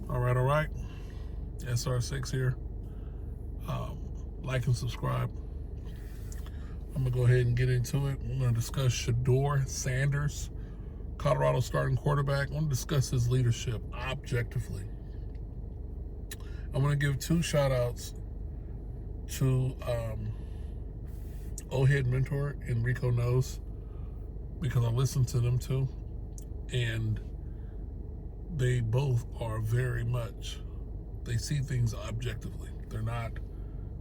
All right. SR6 here. Like and subscribe. I'm going to go ahead and get into it. I'm going to discuss Shedeur Sanders, Colorado starting quarterback. I want to discuss his leadership objectively. I'm going to give two shout outs to O-Head mentor Enrico Knows, because I listened to them too. And they both are very much, they see things objectively. They're not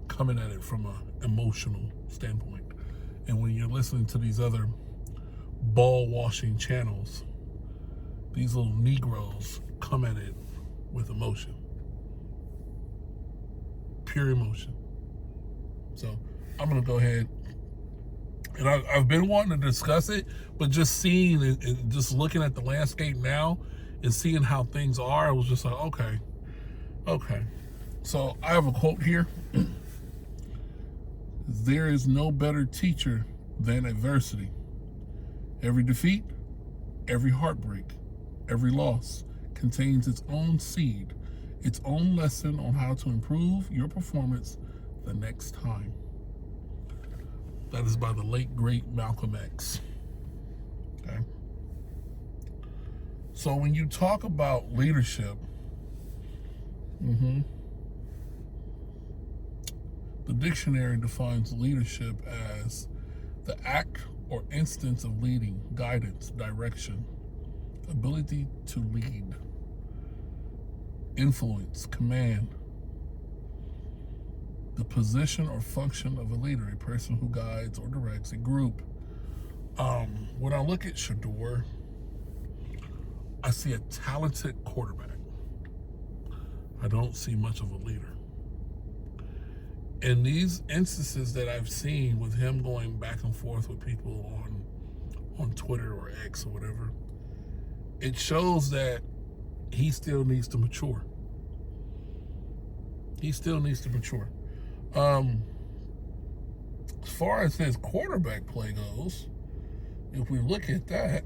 coming at it from an emotional standpoint. And when you're listening to these other ball washing channels, these little Negroes come at it with emotion, pure emotion. So I'm going to go ahead, and I've been wanting to discuss it, but just seeing it and just looking at the landscape now and seeing how things are, I was just like, okay. So I have a quote here. There is no better teacher than adversity. Every defeat, every heartbreak, every loss contains its own seed, its own lesson on how to improve your performance the next time. That is by the late, great Malcolm X. Okay. So when you talk about leadership, the dictionary defines leadership as the act or instance of leading, guidance, direction, ability to lead, influence, command, the position or function of a leader, a person who guides or directs a group. When I look at Shedeur, I see a talented quarterback. I don't see much of a leader. In these instances that I've seen with him going back and forth with people on Twitter or X or whatever, it shows that he still needs to mature. As far as his quarterback play goes, if we look at that,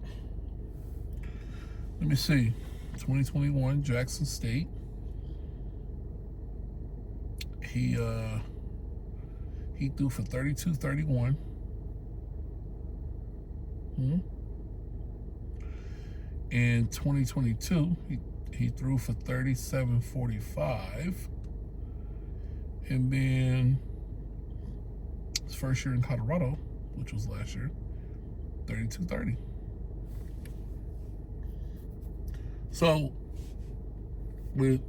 let me see. 2021 Jackson State. He threw for 32-31. In 2022, he threw for 37-45. And then his first year in Colorado, which was last year, 32-30. So, with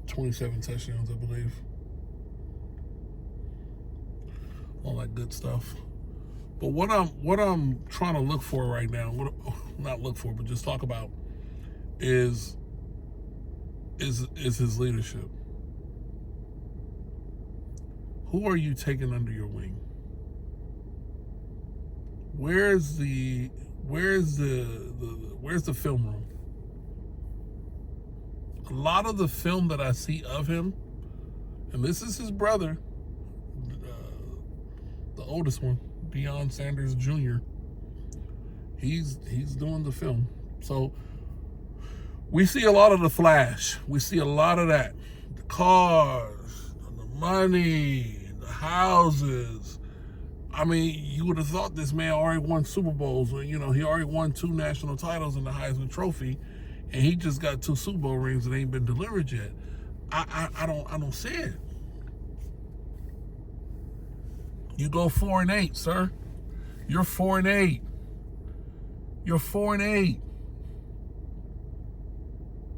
27 touchdowns, I believe. All that good stuff. But what I'm trying to look for right now, but just talk about is his leadership. Who are you taking under your wing? Where's the film room? A lot of the film that I see of him, and this is his brother, the oldest one, Deion Sanders Jr. He's doing the film. So we see a lot of the flash. We see a lot of that. The cars, the money, the houses. I mean, you would have thought this man already won Super Bowls. He already won 2 national titles in the Heisman Trophy, and he just got 2 Super Bowl rings that ain't been delivered yet. I don't see it. You go 4-8, sir. You're 4-8. You're 4-8.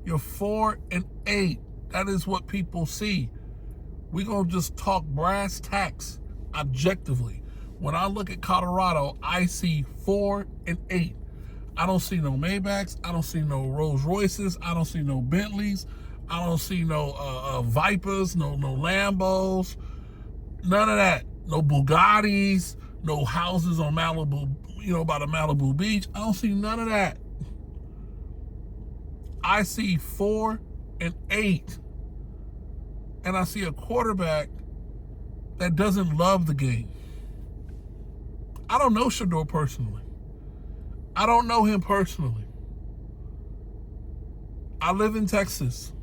You're 4-8. That is what people see. We're going to just talk brass tacks objectively. When I look at Colorado, I see 4-8. I don't see no Maybachs. I don't see no Rolls Royces. I don't see no Bentleys. I don't see no Vipers, no Lambos. None of that. No Bugattis, no houses on Malibu, by the Malibu Beach. I don't see none of that. I see 4-8. And I see a quarterback that doesn't love the game. I don't know Shedeur personally. I don't know him personally. I live in Texas.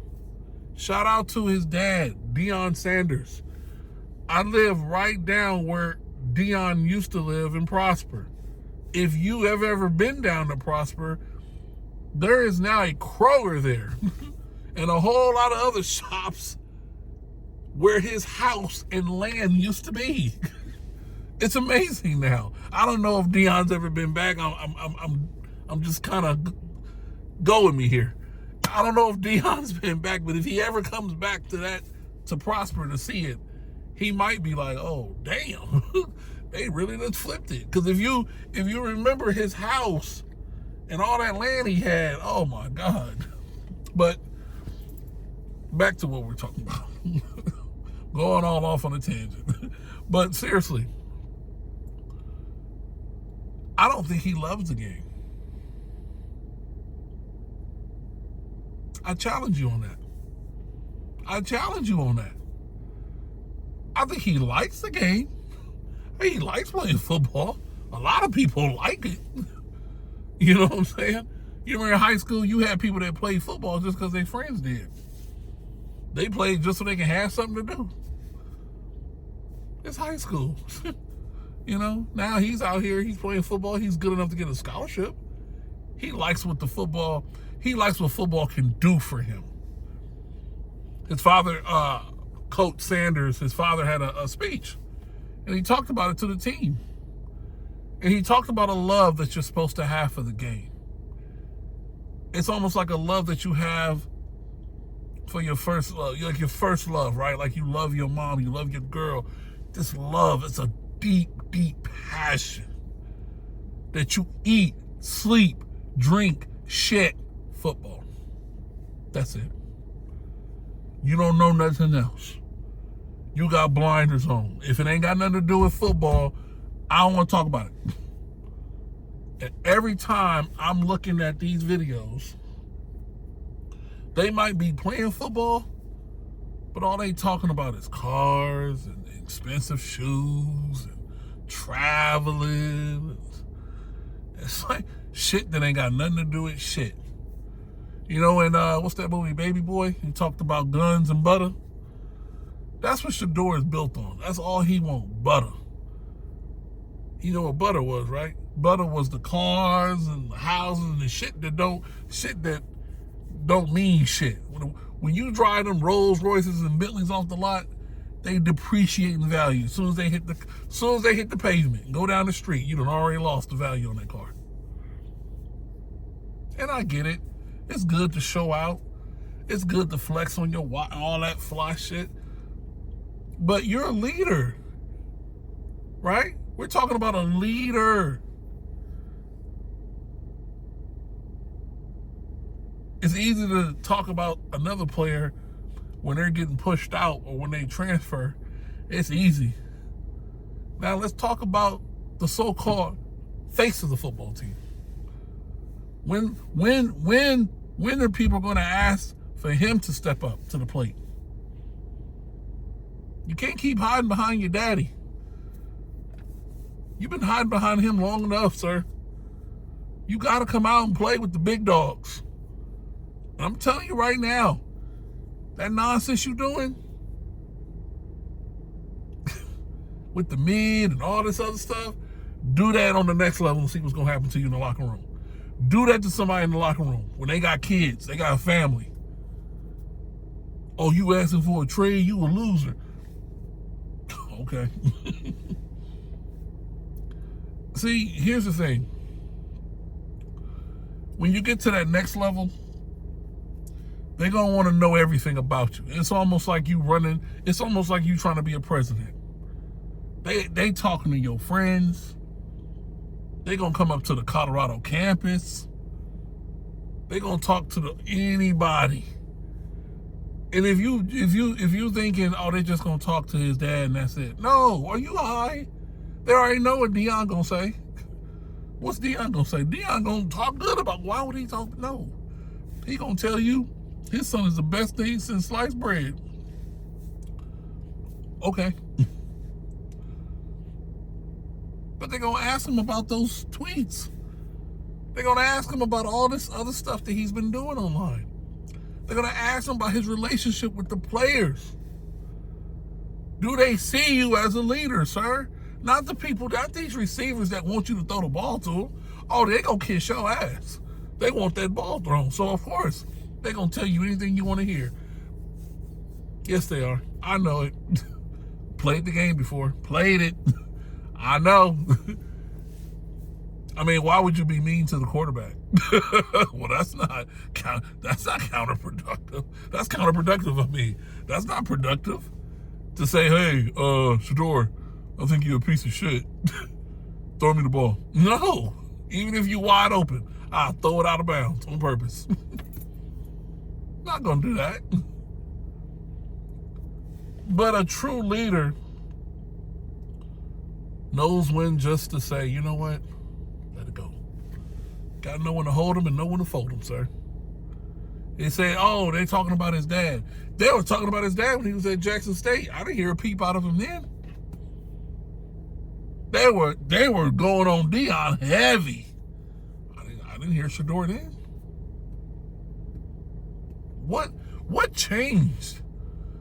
Shout out to his dad, Deion Sanders. I live right down where Deion used to live in Prosper. If you have ever been down to Prosper, there is now a Kroger there and a whole lot of other shops where his house and land used to be. It's amazing now. I don't know if Deion's ever been back. I'm just kind of go with me here. I don't know if Deion's been back, but if he ever comes back to Prosper to see it, he might be like, oh damn, they really just flipped it. Because if you remember his house and all that land he had, oh my God. But back to what we're talking about. Going all off on a tangent. But seriously, I don't think he loves the game. I challenge you on that. I think he likes the game. He likes playing football. A lot of people like it. You know what I'm saying? You remember in high school, you had people that played football just because their friends did. They played just so they can have something to do. It's high school. You know, now he's out here, he's playing football, he's good enough to get a scholarship. He likes what football can do for him. His father, Coach Sanders, his father had a speech, and he talked about it to the team. And he talked about a love that you're supposed to have for the game. It's almost like a love that you have for your first love, like your first love, right? Like you love your mom, you love your girl. This love, it's a deep, deep passion that you eat, sleep, drink, shit, football. That's it. You don't know nothing else. You got blinders on. If it ain't got nothing to do with football, I don't want to talk about it. And every time I'm looking at these videos, they might be playing football, but all they talking about is cars and expensive shoes and traveling. It's like shit that ain't got nothing to do with shit. You know, and what's that movie, Baby Boy? He talked about guns and butter. That's what Shador is built on. That's all he wants, butter. You know what butter was, right? Butter was the cars and the houses and the shit that don't mean shit. When you drive them Rolls Royces and Bentleys off the lot, they depreciate in value. As soon as they hit the pavement, go down the street, you done already lost the value on that car. And I get it. It's good to show out. It's good to flex on your watch, all that fly shit. But you're a leader, right? We're talking about a leader. It's easy to talk about another player when they're getting pushed out or when they transfer. It's easy. Now let's talk about the so-called face of the football team. When are people going to ask for him to step up to the plate? You can't keep hiding behind your daddy. You've been hiding behind him long enough, sir. You got to come out and play with the big dogs. I'm telling you right now, that nonsense you doing with the mid and all this other stuff, do that on the next level and see what's going to happen to you in the locker room. Do that to somebody in the locker room when they got kids, they got a family. Oh, you asking for a trade? You a loser. Okay. See, here's the thing. When you get to that next level, they're going to want to know everything about you. It's almost like you trying to be a president. They talking to your friends. They're going to come up to the Colorado campus. They're going to talk to anybody. And if you thinking, oh, they're just going to talk to his dad and that's it. No, are you high? They already know what Deion going to say. What's Deion going to say? Deion going to talk good about, why would he talk? No. He going to tell you his son is the best thing since sliced bread. Okay. But they're going to ask him about those tweets. They're going to ask him about all this other stuff that he's been doing online. They're going to ask him about his relationship with the players. Do they see you as a leader, sir? Not the people, not these receivers that want you to throw the ball to them. Oh, they going to kiss your ass. They want that ball thrown. So, of course, they're going to tell you anything you want to hear. Yes, they are. I know it. Played the game before. Played it. I know. I mean, why would you be mean to the quarterback? Well, that's not counterproductive. That's counterproductive of me. That's not productive. To say, hey, Shedeur, I think you're a piece of shit. Throw me the ball. No. Even if you're wide open, I'll throw it out of bounds on purpose. Not going to do that. But a true leader knows when just to say, you know what? Let it go. Got to know when to hold him and know when to fold him, sir. They say, oh, they're talking about his dad. They were talking about his dad when he was at Jackson State. I didn't hear a peep out of him then. They were going on Deion heavy. I didn't hear Shedeur then. What changed?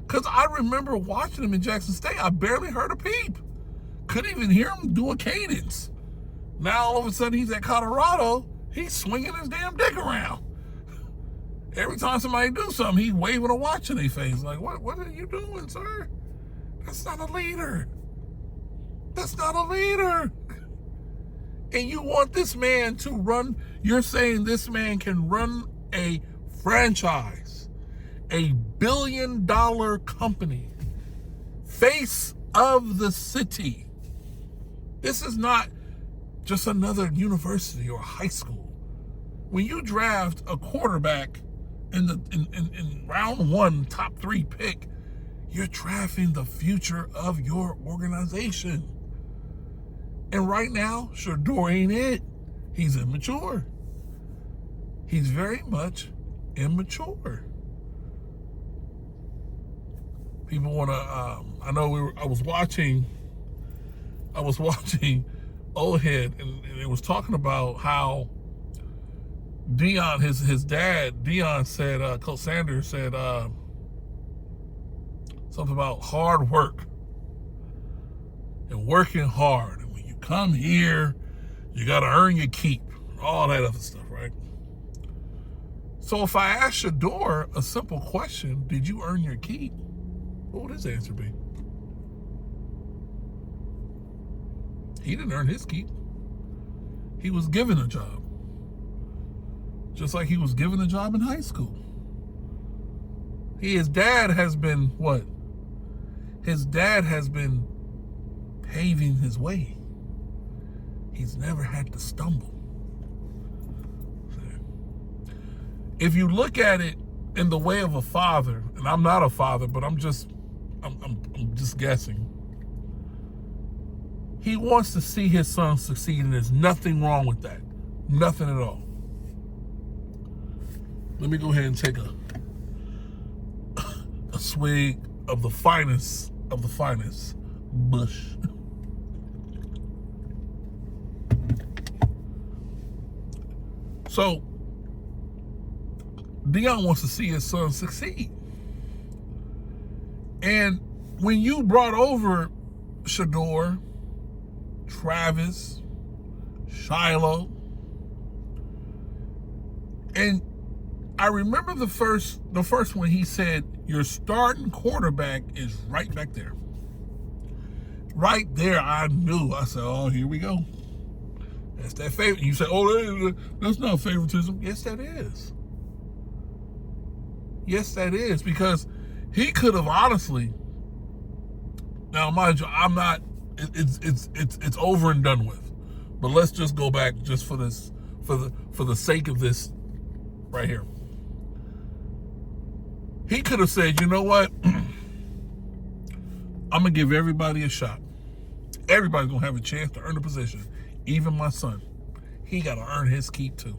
Because I remember watching him in Jackson State. I barely heard a peep. Couldn't even hear him do a cadence. Now all of a sudden he's at Colorado. He's swinging his damn dick around. Every time somebody do something, he's waving a watch in their face. Like, what are you doing, sir? That's not a leader. That's not a leader. And you want this man to run, you're saying this man can run a franchise, a billion-dollar company, face of the city. This is not just another university or high school. When you draft a quarterback in round one, top 3 pick, you're drafting the future of your organization. And right now, Shedeur ain't it. He's immature. He's very much immature. People want to, I know I was watching Old Head, and it was talking about how Deion, his dad, Deion said, Coach Sanders said something about hard work and working hard. And when you come here, you got to earn your keep, all that other stuff, right? So if I ask Shedeur a simple question, did you earn your keep? What would his answer be? He didn't earn his keep. He was given a job. Just like he was given a job in high school. His dad has been what? His dad has been paving his way. He's never had to stumble. If you look at it in the way of a father, and I'm not a father, but I'm just guessing. He wants to see his son succeed, and there's nothing wrong with that. Nothing at all. Let me go ahead and take a swig of the finest Busch. So, Deion wants to see his son succeed. And when you brought over Shedeur, Travis, Shiloh, and I remember the first one, he said, your starting quarterback is right back there. Right there, I knew. I said, oh, here we go. That's that favorite. You say, oh, that's not favoritism. Yes, that is. Yes, that is. Because he could have honestly, now mind you, I'm not, it's over and done with. But let's just go back just for this, for the sake of this right here. He could have said, you know what? I'm going to give everybody a shot. Everybody's going to have a chance to earn a position. Even my son. He got to earn his keep too.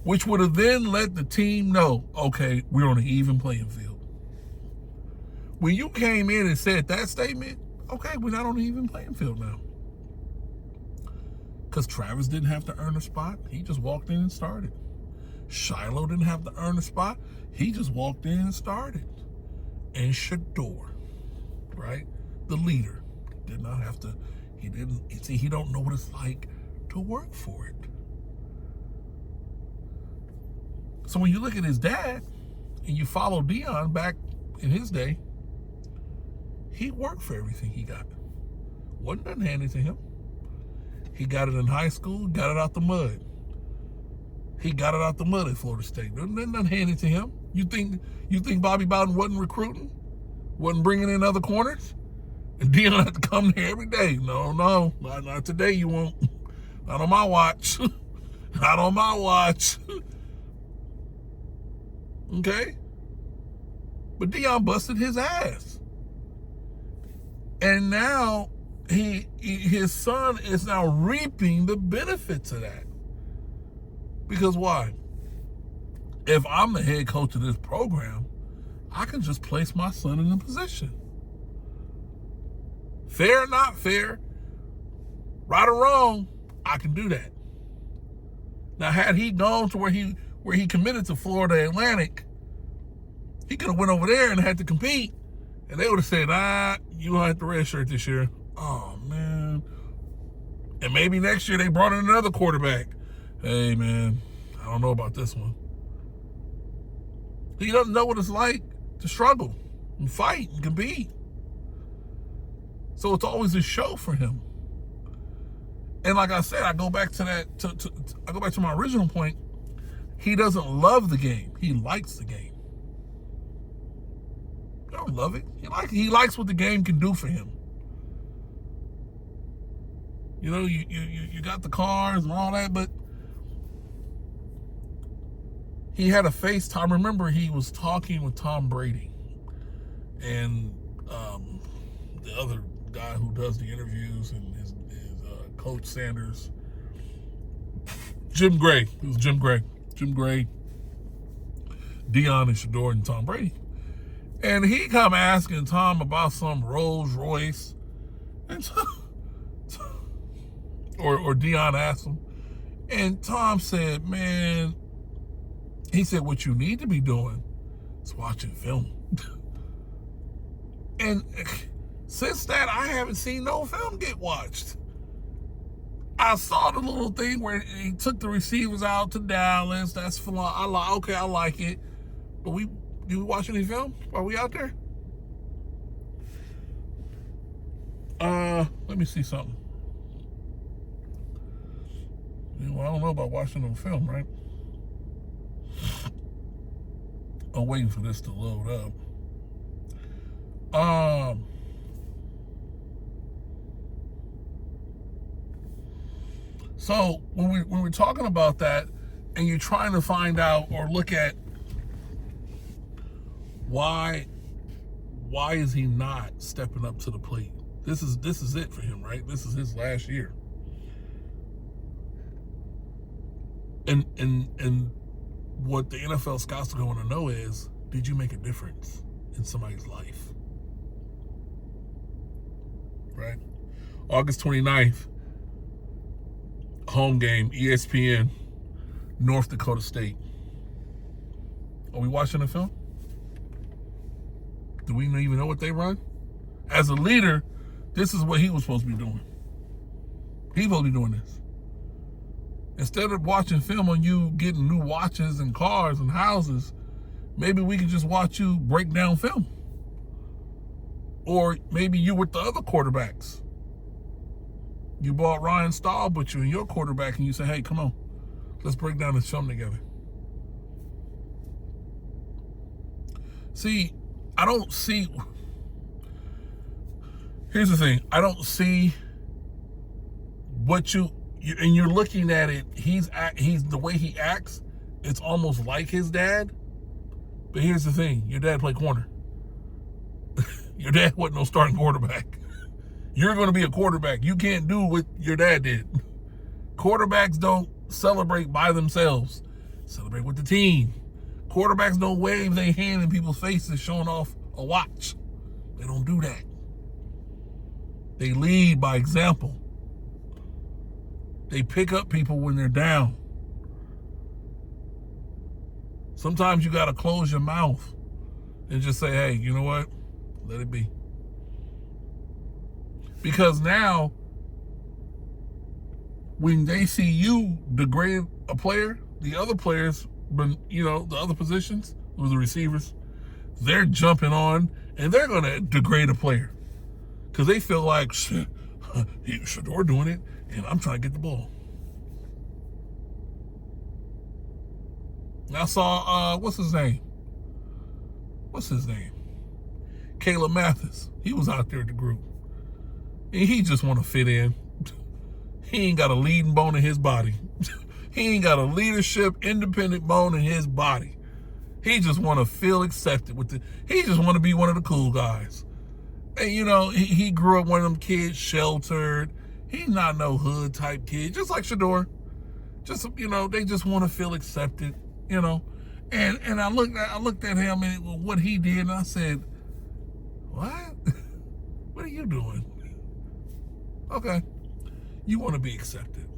Which would have then let the team know, okay, we're on an even playing field. When you came in and said that statement, okay, we're not on an even playing field now. Because Travis didn't have to earn a spot. He just walked in and started. Shiloh didn't have to earn a spot. He just walked in and started. And Shedeur, right? The leader, did not have to, he don't know what it's like to work for it. So when you look at his dad and you follow Deion back in his day, he worked for everything he got. Wasn't nothing handed to him. He got it in high school, got it out the mud. He got it out the mud at Florida State. Nothing handed to him. You think Bobby Bowden wasn't recruiting? Wasn't bringing in other corners? And Deion had to come there every day. No, not today you won't. Not on my watch. Not on my watch. Okay? But Deion busted his ass. And now his son is now reaping the benefits of that. Because why? If I'm the head coach of this program, I can just place my son in a position. Fair or not fair, right or wrong, I can do that. Now, had he gone to where he committed to Florida Atlantic, he could have went over there and had to compete, and they would have said, you don't have to redshirt this year. Oh, man. And maybe next year they brought in another quarterback. Hey, man, I don't know about this one. He doesn't know what it's like to struggle and fight and compete. So it's always a show for him. And like I said, I go back to that. I go back to my original point. He doesn't love the game. He likes the game. He don't love it. He likes what the game can do for him. You know, you got the cars and all that, but he had a FaceTime. Remember, he was talking with Tom Brady and the other guy who does the interviews and his Coach Sanders. Jim Gray. It was Jim Gray. Jim Gray, Deion and Shedeur and Tom Brady. And he come asking Tom about some Rolls Royce. And or Deion asked him. And Tom said, man, he said, what you need to be doing is watching film. And since that, I haven't seen no film get watched. I saw the little thing where he took the receivers out to Dallas. That's fun. I like it. But do we watch any film while we out there? Let me see something. Well, I don't know about watching no film, right? I'm waiting for this to load up. So when we're talking about that, and you're trying to find out or look at why is he not stepping up to the plate? This is it for him, right? This is his last year. And what the NFL scouts are going to know is, did you make a difference in somebody's life? Right? August 29th, home game, ESPN, North Dakota State. Are we watching the film? Do we even know what they run? As a leader, this is what he was supposed to be doing. He's supposed to be doing this. Instead of watching film on you getting new watches and cars and houses, maybe we could just watch you break down film. Or maybe you with the other quarterbacks. You brought Ryan Stahl with you and your quarterback, and you say, hey, come on, let's break down this film together. See, I don't see. Here's the thing. I don't see what and you're looking at it. He's the way he acts. It's almost like his dad. But here's the thing. Your dad played corner. Your dad wasn't no starting quarterback. You're going to be a quarterback. You can't do what your dad did. Quarterbacks don't celebrate by themselves. Celebrate with the team. Quarterbacks don't wave their hand in people's faces showing off a watch. They don't do that. They lead by example. They pick up people when they're down. Sometimes you got to close your mouth and just say, hey, you know what? Let it be. Because now, when they see you degrade a player, the other players, the other positions, or the receivers, they're jumping on and they're going to degrade a player. Because they feel like, Shedeur doing it, and I'm trying to get the ball. I saw, what's his name? Caleb Mathis. He was out there at the group. And he just want to fit in. He ain't got a leading bone in his body. He ain't got a leadership, independent bone in his body. He just want to feel accepted he just want to be one of the cool guys. And he grew up one of them kids, sheltered. He's not no hood type kid, just like Shedeur. Just, they just want to feel accepted, And I looked at him and what he did, and I said, what? What are you doing? Okay. You want to be accepted.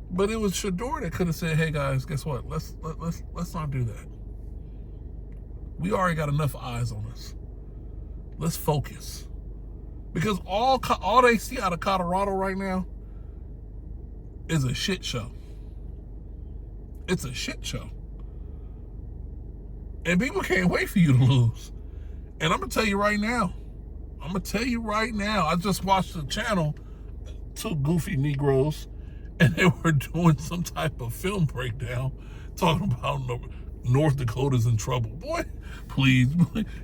But it was Shedeur that could have said, hey guys, guess what? Let's not do that. We already got enough eyes on us. Let's focus. Because all they see out of Colorado right now is a shit show. It's a shit show. And people can't wait for you to lose. And I'm going to tell you right now. I just watched the channel, two goofy Negroes, and they were doing some type of film breakdown talking about North Dakota's in trouble. Boy, please,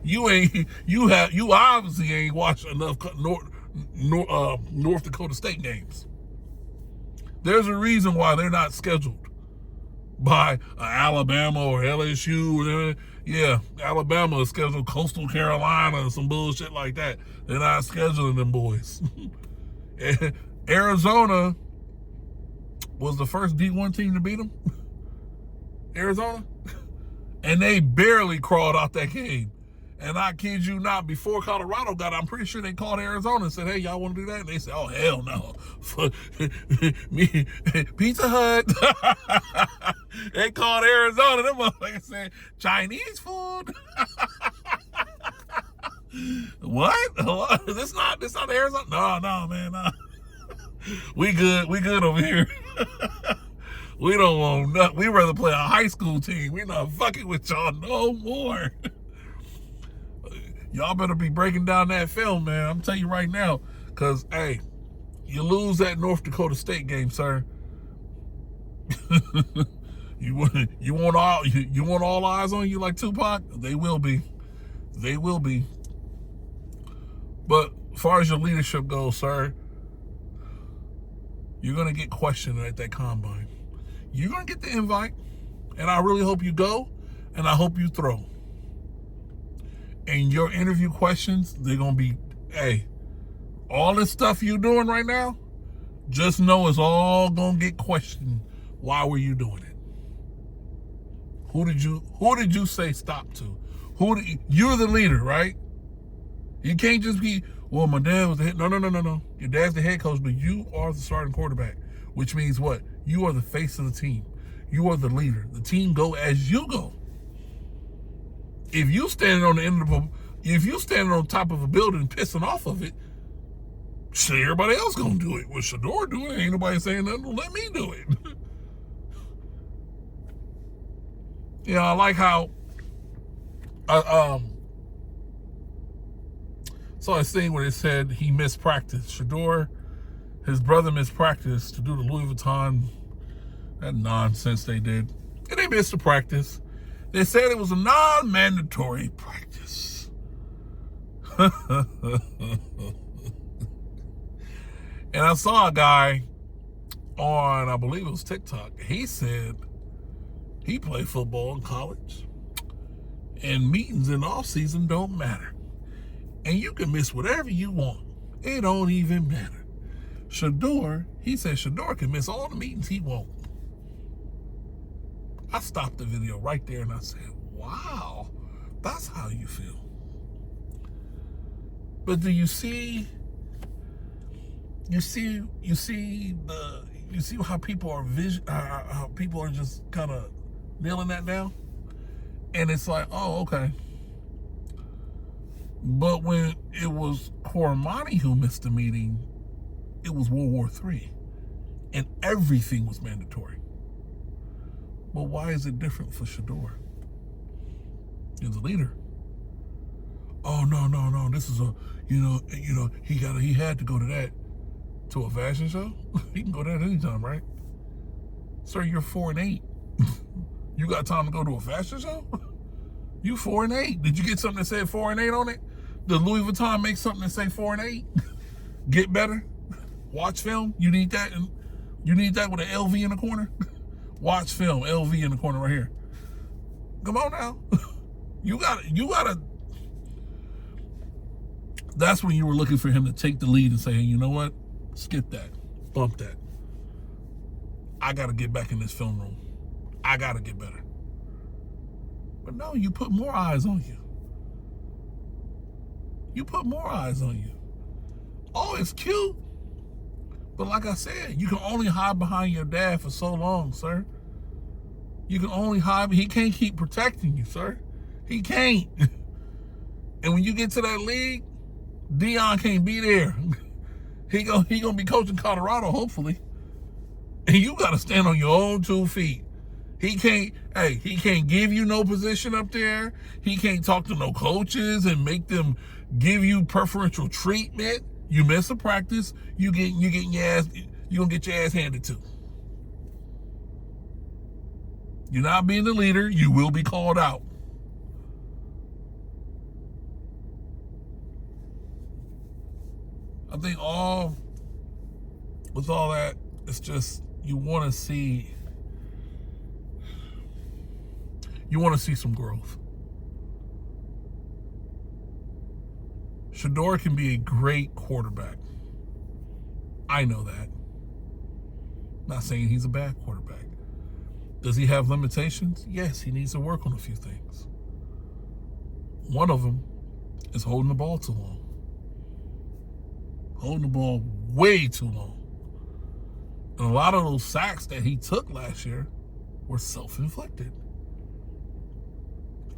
you obviously ain't watched enough North Dakota State games. There's a reason why they're not scheduled by Alabama or LSU. Yeah, Alabama is scheduled Coastal Carolina and some bullshit like that. They're not scheduling them boys. Arizona was the first D1 team to beat them. Arizona. And they barely crawled out that game. And I kid you not, before Colorado got it, I'm pretty sure they called Arizona and said, hey, y'all want to do that? And they said, oh, hell no. Me, Pizza Hut. They called Arizona. Them motherfuckers said, Chinese food. What? This not Arizona? No, man. No. We good over here. We don't want nothing. We rather play a high school team. We're not fucking with y'all no more. Y'all better be breaking down that film, man. I'm telling you right now. Because, hey, you lose that North Dakota State game, sir. You want all eyes on you like Tupac? They will be. They will be. But as far as your leadership goes, sir, you're going to get questioned at that combine. You're going to get the invite, and I really hope you go, and I hope you throw. And your interview questions, they're going to be, hey, all this stuff you're doing right now, just know it's all going to get questioned. Why were you doing it? Who did you say stop to? You're the leader, right? You can't just be, well, my dad was the head. No. Your dad's the head coach, but you are the starting quarterback, which means what? You are the face of the team. You are the leader. The team go as you go. If you standing on top of a building pissing off of it, shit, everybody else gonna do it. With Shedeur doing it, ain't nobody saying nothing. Let me do it. I like how saw a thing where it said he missed practice. Shedeur, his brother missed practice to do the Louis Vuitton, that nonsense they did. And they missed the practice. They said it was a non-mandatory practice. And I saw a guy on, I believe it was TikTok. He said he played football in college. And meetings in the off season don't matter. And you can miss whatever you want. It don't even matter. Shedeur, he said Shedeur can miss all the meetings he wants. I stopped the video right there and I said, wow, that's how you feel. But do you see how people are how people are just kind of kneeling that down. And it's like, oh, okay. But when it was Cormani who missed the meeting, it was World War III. And everything was mandatory. But why is it different for Shedeur? He's a leader. Oh, no. This is a, he had to go to a fashion show. He can go to that anytime, right? Sir, you're 4'8". You got time to go to a fashion show? You 4'8". Did you get something that said 4'8" on it? Does Louis Vuitton make something that say 4'8"? Get better. Watch film. You need that, and you need that with an LV in the corner. Watch film. LV in the corner right here. Come on now. You gotta. That's when you were looking for him to take the lead and say, hey, you know what? Skip that. Bump that. I gotta get back in this film room. I gotta get better. But no, you put more eyes on you. You put more eyes on you. Oh, it's cute. But like I said, you can only hide behind your dad for so long, sir. You can only hide. He can't keep protecting you, sir. He can't. And when you get to that league, Deion can't be there. He gonna be coaching Colorado, hopefully. And you gotta stand on your own 2 feet. He can't give you no position up there. He can't talk to no coaches and make them give you preferential treatment. You miss a practice, you're gonna get your ass handed to. You're not being the leader, you will be called out. I think with all that, it's just you want to see some growth. Shedeur can be a great quarterback. I know that. Not saying he's a bad quarterback. Does he have limitations? Yes, he needs to work on a few things. One of them is holding the ball too long. Holding the ball way too long. And a lot of those sacks that he took last year were self-inflicted.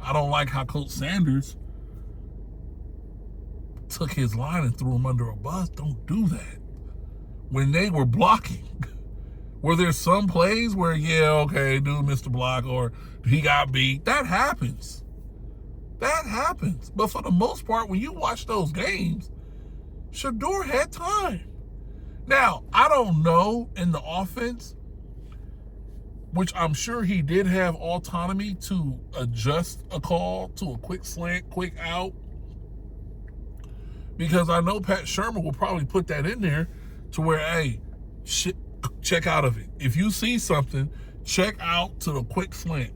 I don't like how Coach Sanders took his line and threw him under a bus. Don't do that. When they were blocking, were there some plays where, dude missed a block or he got beat? That happens. That happens. But for the most part, when you watch those games, Shedeur had time. Now, I don't know in the offense, which I'm sure he did have autonomy to adjust a call to a quick slant, quick out. Because I know Pat Shermer will probably put that in there to where, hey, check out of it. If you see something, check out to the quick slant.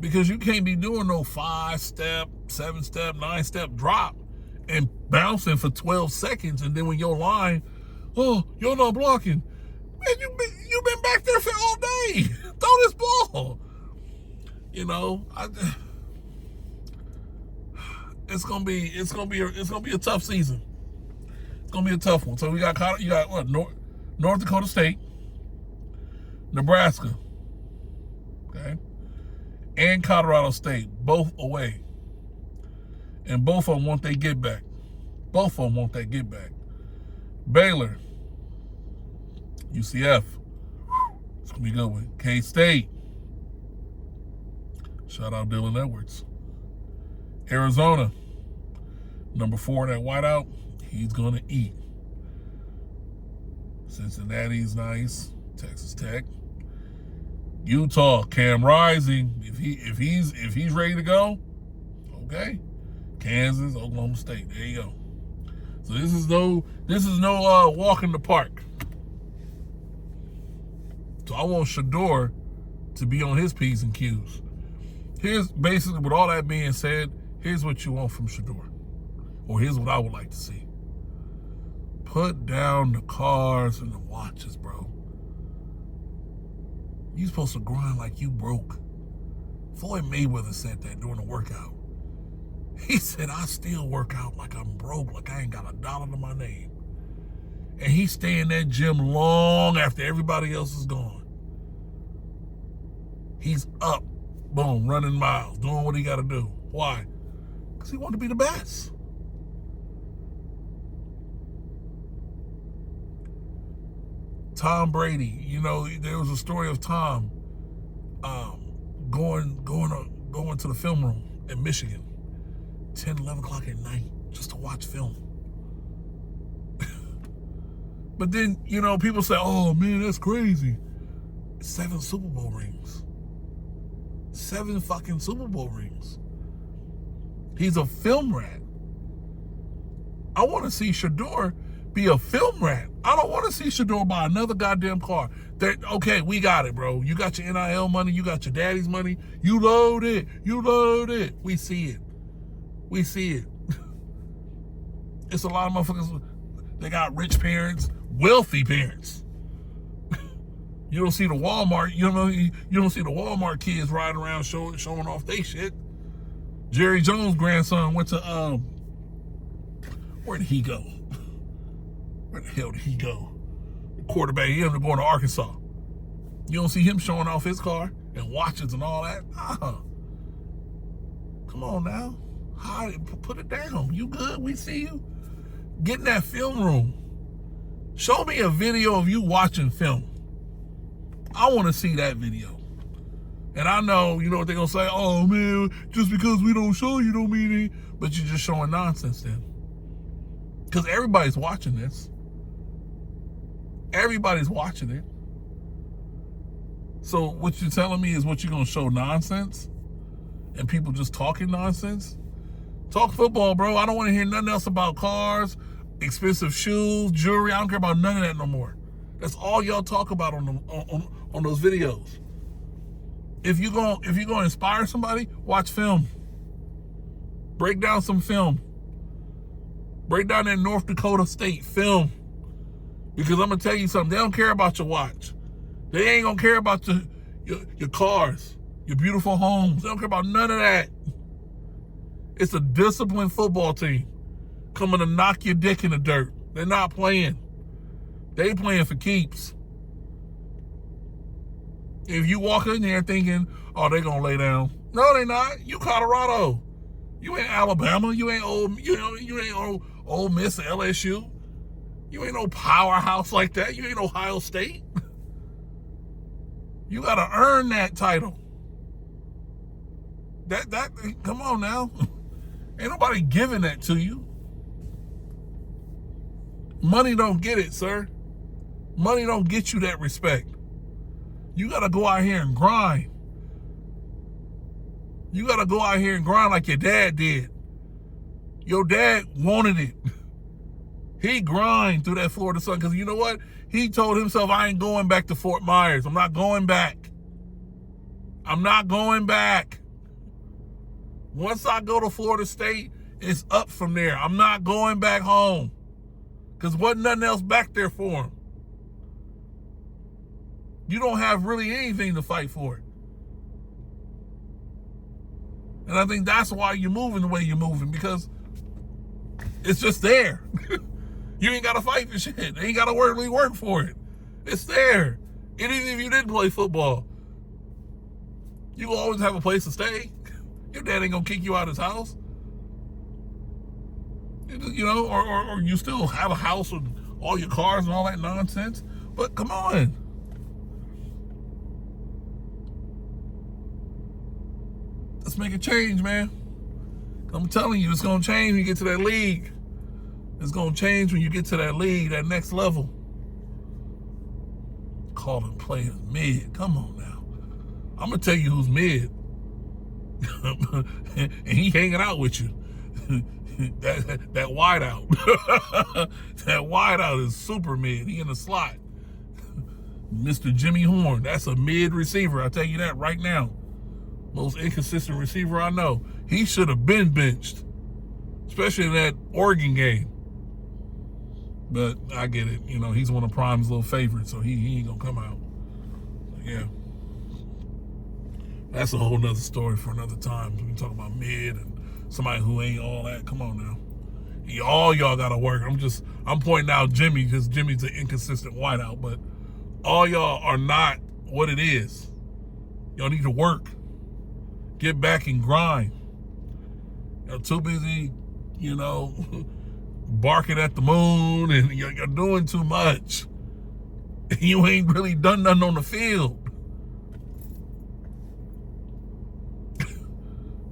Because you can't be doing no 5-step, 7-step, 9-step drop and bouncing for 12 seconds. And then when your line, you're not blocking. Man, you've been back there for all day. Throw this ball. It's gonna be a tough season. It's gonna be a tough one. So you got what? North Dakota State, Nebraska, okay, and Colorado State, both away. And both of them want their get back. Baylor, UCF, it's gonna be a good one. K-State, shout out Dylan Edwards. Arizona, number 4 in that whiteout, he's gonna eat. Cincinnati's nice. Texas Tech. Utah, Cam Rising, if he's ready to go, okay. Kansas, Oklahoma State. There you go. So this is no walk in the park. So I want Shedeur to be on his P's and Q's. Here's basically, with all that being said, here's what you want from Shedeur. Or here's what I would like to see. Put down the cars and the watches, bro. You're supposed to grind like you broke. Floyd Mayweather said that during the workout. He said, I still work out like I'm broke, like I ain't got $1 to my name. And he stay in that gym long after everybody else is gone. He's up, boom, running miles, doing what he got to do. Why? Because he wanted to be the best. Tom Brady, you know, there was a story of Tom going to the film room in Michigan, 10, 11 o'clock at night, just to watch film. But then, you know, people say, oh man, that's crazy. 7 Super Bowl rings. 7 fucking Super Bowl rings. He's a film rat. I want to see Shedeur be a film rat. I don't want to see Shedeur buy another goddamn car. Okay, we got it, bro. You got your NIL money. You got your daddy's money. You load it. You load it. We see it. We see it. It's a lot of motherfuckers. They got rich parents, wealthy parents. You don't see the Walmart. You don't see the Walmart kids riding around showing off they shit. Jerry Jones' grandson went to where did he go? Where the hell did he go? The quarterback. He ended up going to Arkansas. You don't see him showing off his car and watches and all that. Come on now. Put it down. You good? We see you. Get in that film room. Show me a video of you watching film. I want to see that video. And I know, you know what they're going to say? Oh, man, just because we don't show you don't mean it. But you're just showing nonsense then. Because everybody's watching this. Everybody's watching it. So what you're telling me is what you're going to show nonsense? And people just talking nonsense? Talk football, bro. I don't want to hear nothing else about cars, expensive shoes, jewelry. I don't care about none of that no more. That's all y'all talk about on those videos. If you're gonna inspire somebody, watch film. Break down some film. Break down that North Dakota State film. Because I'm gonna tell you something. They don't care about your watch. They ain't gonna care about your cars, your beautiful homes. They don't care about none of that. It's a disciplined football team coming to knock your dick in the dirt. They're not playing. They playing for keeps. If you walk in there thinking, oh, they gonna lay down. No, they not. You Colorado. You ain't Alabama. You ain't Ole Miss or LSU. You ain't no powerhouse like that. You ain't Ohio State. You gotta earn that title. That come on now. Ain't nobody giving that to you. Money don't get it, sir. Money don't get you that respect. You gotta go out here and grind. You gotta go out here and grind like your dad did. Your dad wanted it. He grind through that Florida sun because you know what? He told himself, I ain't going back to Fort Myers. I'm not going back. I'm not going back. Once I go to Florida State, it's up from there. I'm not going back home because wasn't nothing else back there for him. You don't have really anything to fight for. And I think that's why you're moving the way you're moving, because it's just there. You ain't got to fight for shit. They ain't got to really work for it. It's there. And even if you didn't play football, you will always have a place to stay. Your dad ain't going to kick you out of his house. You know, or you still have a house with all your cars and all that nonsense. But come on. Let's make a change, man. I'm telling you, it's going to change when you get to that league. It's going to change when you get to that league, that next level. Calling players mid. Come on now. I'm going to tell you who's mid. And he hanging out with you. that wideout. That wideout is super mid. He in the slot. Mr. Jimmy Horn. That's a mid receiver. I'll tell you that right now. Most inconsistent receiver I know. He should have been benched, especially in that Oregon game. But I get it. You know, he's one of Prime's little favorites, so he ain't going to come out. Yeah. That's a whole nother story for another time. We can talk about mid and somebody who ain't all that. Come on now. All y'all got to work. I'm pointing out Jimmy because Jimmy's an inconsistent wideout, but all y'all are not what it is. Y'all need to work. Get back and grind. You're too busy, barking at the moon, and you're doing too much. You ain't really done nothing on the field.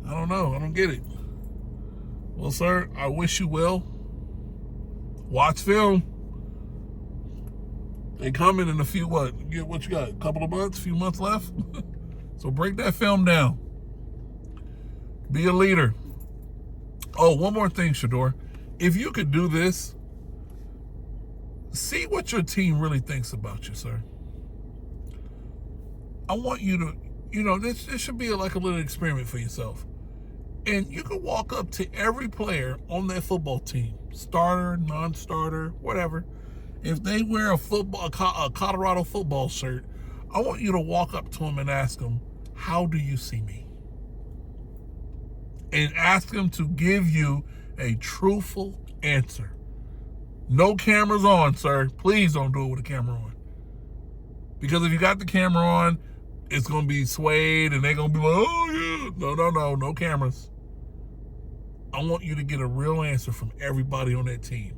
I don't know. I don't get it. Well, sir, I wish you well. Watch film. They coming in a few, what you got? A couple of months, few months left? So break that film down. Be a leader. Oh, one more thing, Shedeur. If you could do this, see what your team really thinks about you, sir. I want you to, this should be like a little experiment for yourself. And you can walk up to every player on that football team, starter, non-starter, whatever. If they wear a Colorado football shirt, I want you to walk up to them and ask them, how do you see me? And ask them to give you a truthful answer. No cameras on, sir. Please don't do it with a camera on. Because if you got the camera on, it's going to be swayed and they're going to be like, oh, yeah. No cameras. I want you to get a real answer from everybody on that team.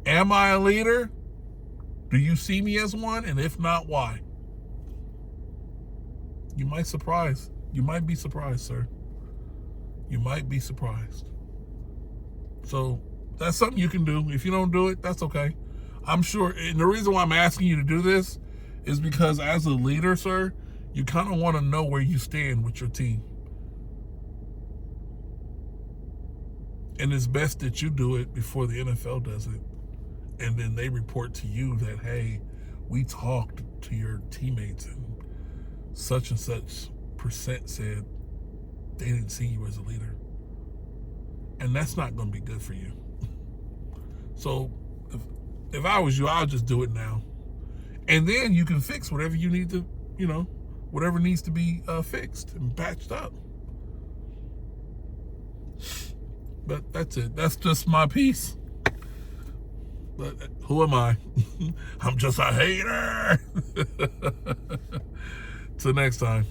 Am I a leader? Do you see me as one? And if not, why? You might be surprised, sir. You might be surprised. So that's something you can do. If you don't do it, that's okay. I'm sure, and the reason why I'm asking you to do this is because as a leader, sir, you kind of want to know where you stand with your team. And it's best that you do it before the NFL does it. And then they report to you that, hey, we talked to your teammates and such percent said they didn't see you as a leader. And that's not going to be good for you. So if I was you, I'll just do it now. And then you can fix whatever you need to, whatever needs to be fixed and patched up. But that's it. That's just my piece. But who am I? I'm just a hater. Till next time.